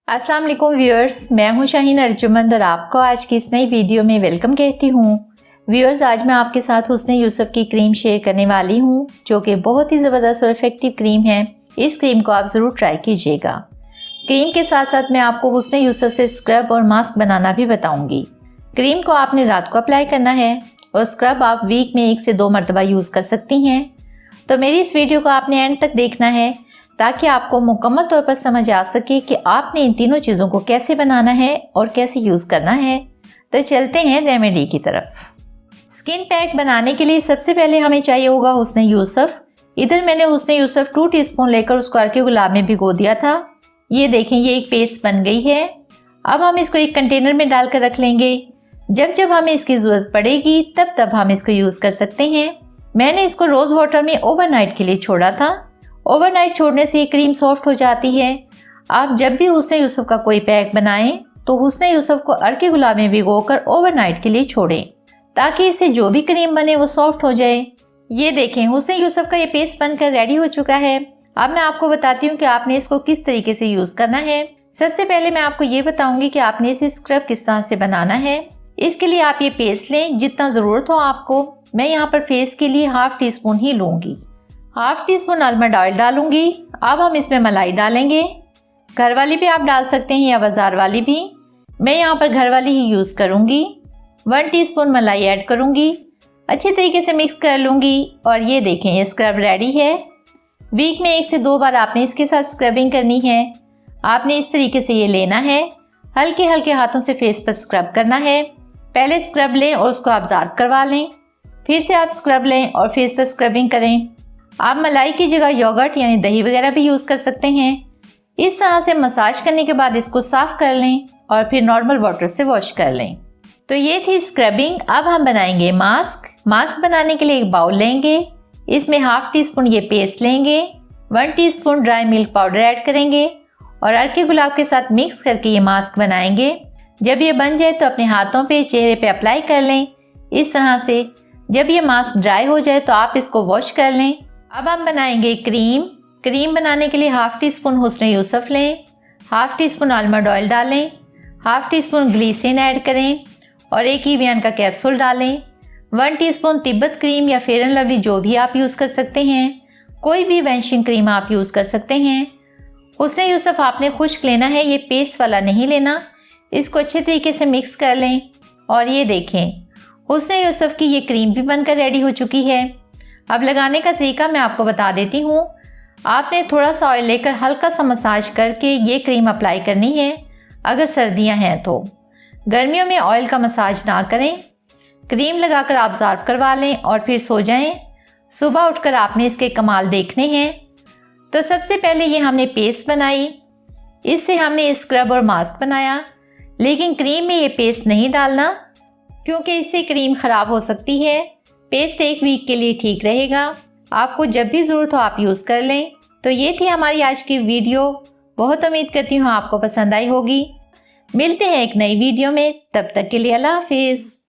अस्सलाम वालेकुम व्यूअर्स, मैं हूं शाहीन अर्जुमंद और आपको आज की इस नई वीडियो में वेलकम कहती हूं। व्यूअर्स, आज मैं आपके साथ हुस्न यूसुफ की क्रीम शेयर करने वाली हूं, जो कि बहुत ही ज़बरदस्त और इफेक्टिव क्रीम है। इस क्रीम को आप ज़रूर ट्राई कीजिएगा। क्रीम के साथ साथ मैं आपको हुस्न यूसुफ से स्क्रब और मास्क बनाना भी बताऊँगी। क्रीम को आपने रात को अप्लाई करना है और स्क्रब आप वीक में 1 से 2 मरतबा यूज़ कर सकती हैं। तो मेरी इस वीडियो को आपने एंड तक देखना है ताकि आपको मुकम्मल तौर पर समझ आ सके कि आपने इन तीनों चीज़ों को कैसे बनाना है और कैसे यूज़ करना है। तो चलते हैं रेमेडी की तरफ। स्किन पैक बनाने के लिए सबसे पहले हमें चाहिए होगा हुस्न यूसुफ। इधर मैंने हुस्न यूसुफ 2 टीस्पून लेकर उसको अर्के गुलाब में भिगो दिया था। ये देखें, ये एक पेस्ट बन गई है। अब हम इसको एक कंटेनर में डाल कर रख लेंगे। जब जब हमें इसकी ज़रूरत पड़ेगी तब हम इसको यूज़ कर सकते हैं। मैंने इसको रोज़ वाटर में ओवरनाइट के लिए छोड़ा था। ओवरनाइट छोड़ने से ये क्रीम सॉफ्ट हो जाती है। आप जब भी हुस्न यूसुफ का कोई पैक बनाएं तो हुस्न यूसुफ को अर्के गुलाब में भिगोकर ओवरनाइट के लिए छोड़ें ताकि इससे जो भी क्रीम बने वो सॉफ्ट हो जाए। ये देखें, हुस्न यूसुफ का ये पेस्ट बनकर रेडी हो चुका है। अब मैं आपको बताती हूँ कि आपने इसको किस तरीके से यूज़ करना है। सबसे पहले मैं आपको ये बताऊंगी कि आपने इसे स्क्रब किस तरह से बनाना है। इसके लिए आप ये पेस्ट लें जितना ज़रूरत हो आपको। मैं यहाँ पर फेस के लिए 1/2 टीस्पून ही लूँगी। 1/2 टीस्पून आलमंड ऑयल डालूंगी। अब हम इसमें मलाई डालेंगे। घर वाली भी आप डाल सकते हैं या बाजार वाली भी। मैं यहाँ पर घर वाली ही यूज़ करूँगी। 1 टीस्पून मलाई ऐड करूँगी। अच्छे तरीके से मिक्स कर लूँगी और ये देखें, ये स्क्रब रेडी है। वीक में 1 से 2 बार आपने इसके साथ स्क्रबिंग करनी है। आपने इस तरीके से ये लेना है, हल्के हल्के हाथों से फेस पर स्क्रब करना है। पहले स्क्रब लें और उसको ऑब्जर्व करवा लें, फिर से आप स्क्रब लें और फेस पर स्क्रबिंग करें। आप मलाई की जगह योगर्ट यानी दही वगैरह भी यूज़ कर सकते हैं। इस तरह से मसाज करने के बाद इसको साफ़ कर लें और फिर नॉर्मल वाटर से वॉश कर लें। तो ये थी स्क्रबिंग। अब हम बनाएंगे मास्क। मास्क बनाने के लिए एक बाउल लेंगे। इसमें 1/2 टीस्पून ये पेस्ट लेंगे। 1 teaspoon dry milk powder add करेंगे और अर्के गुलाब के साथ मिक्स करके ये मास्क बनाएंगे। जब ये बन जाए तो अपने हाथों पे, चेहरे पे अप्लाई कर लें इस तरह से। जब ये मास्क ड्राई हो जाए तो आप इसको वॉश कर लें। अब हम बनाएंगे क्रीम। क्रीम बनाने के लिए 1/2 टीस्पून हुस्न यूसुफ लें, 1/2 टीस्पून आलमंड ऑयल डालें, 1/2 टीस्पून ग्लिसरीन ऐड करें और एक Evian का कैप्सूल डालें। 1 टीस्पून तिब्बत क्रीम या फेयर एंड लवली जो भी आप यूज़ कर सकते हैं। कोई भी वैनिशिंग क्रीम आप यूज़ कर सकते हैं। हुस्न यूसुफ आपने खुश्क लेना है, ये पेस्ट वाला नहीं लेना। इसको अच्छे तरीके से मिक्स कर लें और ये देखें, हुस्न यूसुफ की ये क्रीम भी बनकर रेडी हो चुकी है। अब लगाने का तरीका मैं आपको बता देती हूँ। आपने थोड़ा सा ऑयल लेकर हल्का सा मसाज करके ये क्रीम अप्लाई करनी है अगर सर्दियाँ हैं तो। गर्मियों में ऑयल का मसाज ना करें। क्रीम लगाकर ऑब्जर्व करवा लें और फिर सो जाएं। सुबह उठकर आपने इसके कमाल देखने हैं। तो सबसे पहले ये हमने पेस्ट बनाई, इससे हमने स्क्रब और मास्क बनाया। लेकिन क्रीम में ये पेस्ट नहीं डालना क्योंकि इससे क्रीम ख़राब हो सकती है। पेस्ट 1 वीक के लिए ठीक रहेगा। आपको जब भी ज़रूरत हो आप यूज़ कर लें। तो ये थी हमारी आज की वीडियो। बहुत उम्मीद करती हूँ आपको पसंद आई होगी। मिलते हैं एक नई वीडियो में, तब तक के लिए अल्लाह हाफिज़।